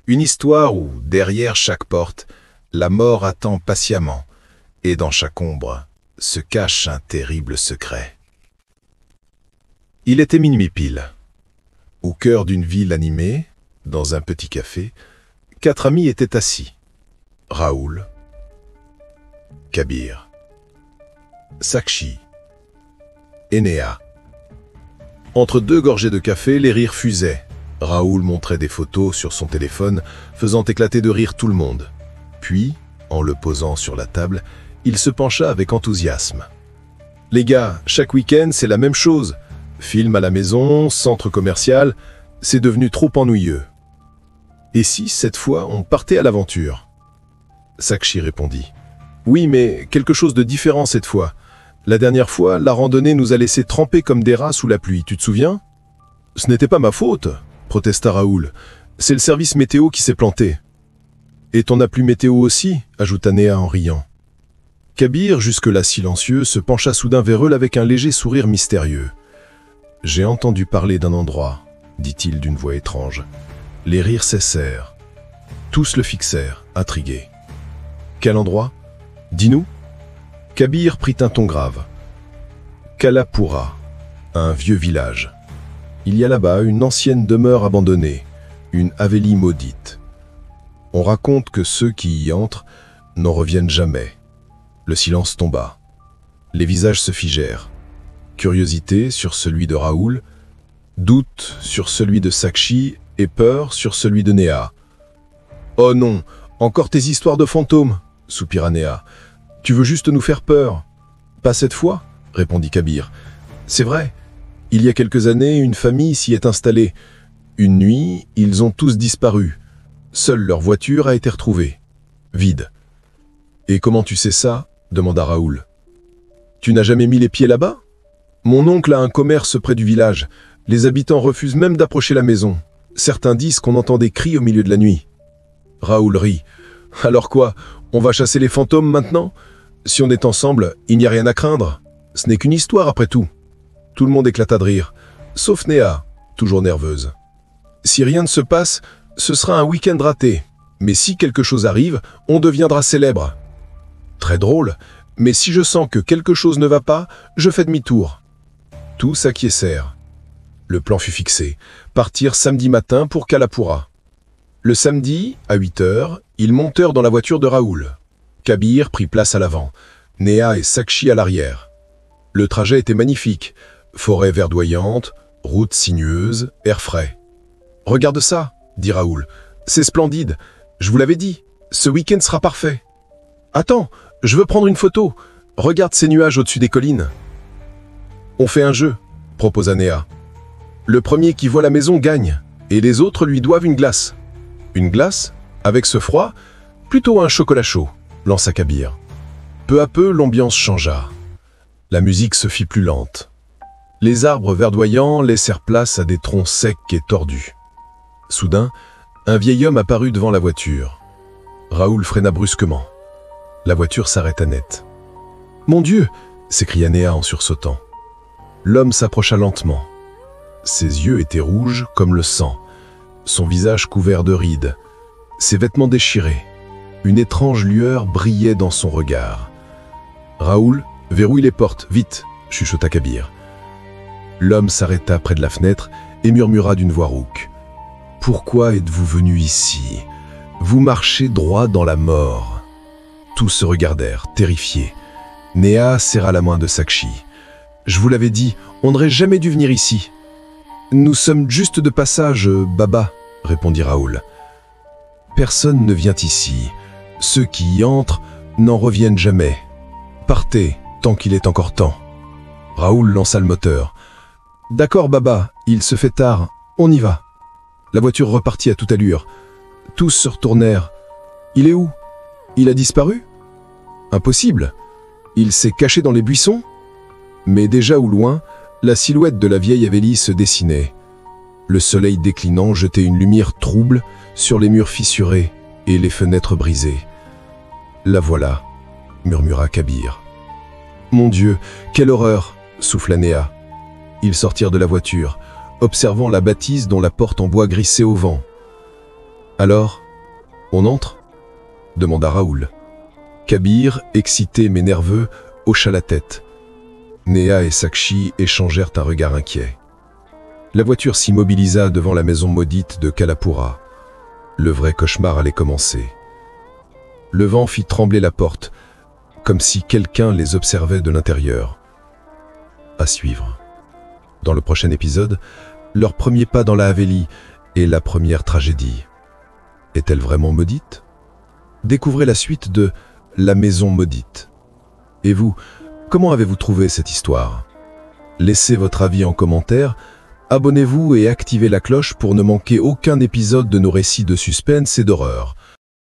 Une histoire où, derrière chaque porte, la mort attend patiemment, et dans chaque ombre se cache un terrible secret. Il était minuit pile. Au cœur d'une ville animée, dans un petit café, 4 amis étaient assis. Raoul, Kabir, Sakshi et Néha. Entre 2 gorgées de café, les rires fusaient. Raoul montrait des photos sur son téléphone, faisant éclater de rire tout le monde. Puis, en le posant sur la table, il se pencha avec enthousiasme. « Les gars, chaque week-end, c'est la même chose. Film à la maison, centre commercial, c'est devenu trop ennuyeux. Et si, cette fois, on partait à l'aventure ?» Sakshi répondit. « Oui, mais quelque chose de différent cette fois. La dernière fois, la randonnée nous a laissé tremper comme des rats sous la pluie, tu te souviens ?»« Ce n'était pas ma faute, » protesta Raoul. « C'est le service météo qui s'est planté. »« Et ton appli météo aussi ?» ajouta Néha en riant. Kabir, jusque-là silencieux, se pencha soudain vers eux avec un léger sourire mystérieux. « J'ai entendu parler d'un endroit, » dit-il d'une voix étrange. Les rires cessèrent. Tous le fixèrent, intrigués. « Quel endroit ? Dis-nous » Kabir prit un ton grave. « Kalapura, un vieux village. Il y a là-bas une ancienne demeure abandonnée, une Haveli maudite. On raconte que ceux qui y entrent n'en reviennent jamais. » Le silence tomba. Les visages se figèrent. Curiosité sur celui de Raoul, doute sur celui de Sakshi et peur sur celui de Néha. « Oh non, encore tes histoires de fantômes !» soupira Néha. « Tu veux juste nous faire peur ?»« Pas cette fois » répondit Kabir. « C'est vrai, il y a quelques années, une famille s'y est installée. Une nuit, ils ont tous disparu. Seule leur voiture a été retrouvée. Vide. »« Et comment tu sais ça ?» demanda Raoul. « Tu n'as jamais mis les pieds là-bas ? Mon oncle a un commerce près du village. Les habitants refusent même d'approcher la maison. Certains disent qu'on entend des cris au milieu de la nuit. » Raoul rit. « Alors quoi, on va chasser les fantômes maintenant ? Si on est ensemble, il n'y a rien à craindre. Ce n'est qu'une histoire après tout. » Tout le monde éclata de rire, sauf Néha, toujours nerveuse. « Si rien ne se passe, ce sera un week-end raté. Mais si quelque chose arrive, on deviendra célèbre. » Très drôle, mais si je sens que quelque chose ne va pas, je fais demi-tour. Tous acquiescèrent. Le plan fut fixé. Partir samedi matin pour Kalapura. Le samedi, à 8 heures, ils montèrent dans la voiture de Raoul. Kabir prit place à l'avant, Néha et Sakshi à l'arrière. Le trajet était magnifique. Forêt verdoyante, route sinueuse, air frais. « Regarde ça !» dit Raoul. « C'est splendide. Je vous l'avais dit, ce week-end sera parfait. »« Attends, je veux prendre une photo. Regarde ces nuages au-dessus des collines. »« On fait un jeu, » proposa Néha. « Le premier qui voit la maison gagne, et les autres lui doivent une glace. »« Une glace ? Avec ce froid ? Plutôt un chocolat chaud, » lança Kabir. Peu à peu, l'ambiance changea. La musique se fit plus lente. Les arbres verdoyants laissèrent place à des troncs secs et tordus. Soudain, un vieil homme apparut devant la voiture. Raoul freina brusquement. La voiture s'arrêta net. « Mon Dieu !» s'écria Néha en sursautant. L'homme s'approcha lentement. Ses yeux étaient rouges comme le sang, son visage couvert de rides, ses vêtements déchirés. Une étrange lueur brillait dans son regard. « Raoul, verrouille les portes, vite !» chuchota Kabir. L'homme s'arrêta près de la fenêtre et murmura d'une voix rauque. « Pourquoi êtes-vous venu ici ? Vous marchez droit dans la mort. » Tous se regardèrent, terrifiés. Néha serra la main de Sakshi. « Je vous l'avais dit, on n'aurait jamais dû venir ici. »« Nous sommes juste de passage, Baba, » répondit Raoul. « Personne ne vient ici. Ceux qui y entrent n'en reviennent jamais. Partez, tant qu'il est encore temps. » Raoul lança le moteur. « D'accord, Baba, il se fait tard, on y va. » La voiture repartit à toute allure. Tous se retournèrent. « Il est où ? Il a disparu ? Impossible. Il s'est caché dans les buissons ?» Mais déjà au loin, la silhouette de la vieille Haveli se dessinait. Le soleil déclinant jetait une lumière trouble sur les murs fissurés et les fenêtres brisées. « La voilà !» murmura Kabir. « Mon Dieu, quelle horreur !» souffla Néha. Ils sortirent de la voiture, observant la bâtisse dont la porte en bois grissait au vent. Alors, on entre ? Demanda Raoul. Kabir, excité mais nerveux, hocha la tête. Néa et Sakshi échangèrent un regard inquiet. La voiture s'immobilisa devant la maison maudite de Kalapura. Le vrai cauchemar allait commencer. Le vent fit trembler la porte, comme si quelqu'un les observait de l'intérieur. À suivre. Dans le prochain épisode, leur premier pas dans la Haveli et la première tragédie. Est-elle vraiment maudite ? Découvrez la suite de La Maison Maudite. Et vous, comment avez-vous trouvé cette histoire ? Laissez votre avis en commentaire, abonnez-vous et activez la cloche pour ne manquer aucun épisode de nos récits de suspense et d'horreur.